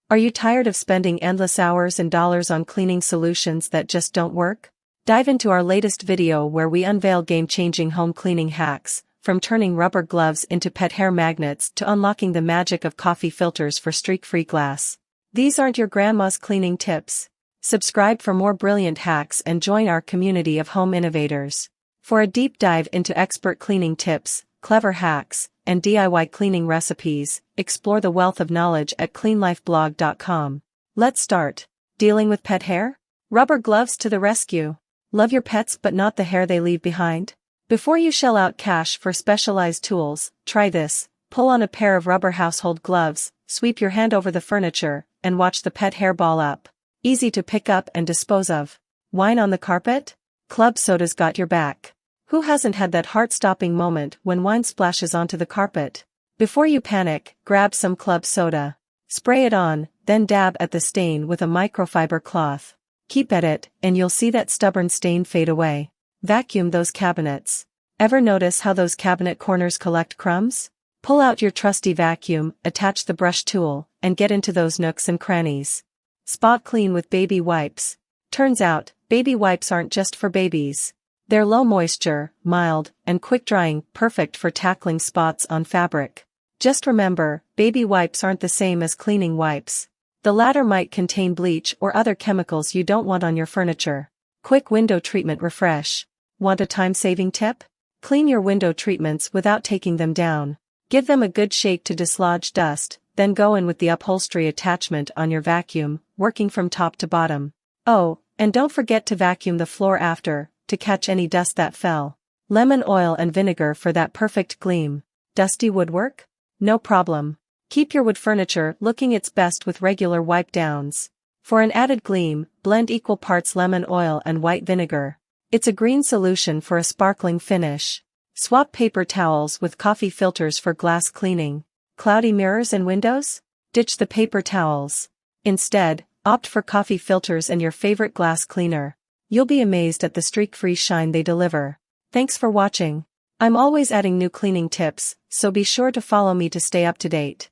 Are you tired of spending endless hours and dollars on cleaning solutions that just don't work? Dive into our latest video where we unveil game-changing home cleaning hacks, from turning rubber gloves into pet hair magnets to unlocking the magic of coffee filters for streak-free glass. These aren't your grandma's cleaning tips. Subscribe for more brilliant hacks and join our community of home innovators. For a deep dive into expert cleaning tips, clever hacks, and DIY cleaning recipes, explore the wealth of knowledge at cleanlifeblog.com. Let's start. Dealing with pet hair? Rubber gloves to the rescue. Love your pets but not the hair they leave behind? Before you shell out cash for specialized tools, try this. Pull on a pair of rubber household gloves, sweep your hand over the furniture, and watch the pet hair ball up. Easy to pick up and dispose of. Wine on the carpet? Club soda's got your back. Who hasn't had that heart-stopping moment when wine splashes onto the carpet? Before you panic, grab some club soda. Spray it on, then dab at the stain with a microfiber cloth. Keep at it, and you'll see that stubborn stain fade away. Vacuum those cabinets. Ever notice how those cabinet corners collect crumbs? Pull out your trusty vacuum, attach the brush tool, and get into those nooks and crannies. Spot clean with baby wipes. Turns out, baby wipes aren't just for babies. They're low moisture, mild, and quick drying, perfect for tackling spots on fabric. Just remember, baby wipes aren't the same as cleaning wipes. The latter might contain bleach or other chemicals you don't want on your furniture. Quick window treatment refresh. Want a time-saving tip? Clean your window treatments without taking them down. Give them a good shake to dislodge dust, then go in with the upholstery attachment on your vacuum, working from top to bottom. Oh, and don't forget to vacuum the floor after, to catch any dust that fell. Lemon oil and vinegar for that perfect gleam. Dusty woodwork? No problem. Keep your wood furniture looking its best with regular wipe downs. For an added gleam, blend equal parts lemon oil and white vinegar. It's a green solution for a sparkling finish. Swap paper towels with coffee filters for glass cleaning. Cloudy mirrors and windows? Ditch the paper towels. Instead, opt for coffee filters and your favorite glass cleaner. You'll be amazed at the streak-free shine they deliver. Thanks for watching. I'm always adding new cleaning tips, so be sure to follow me to stay up to date.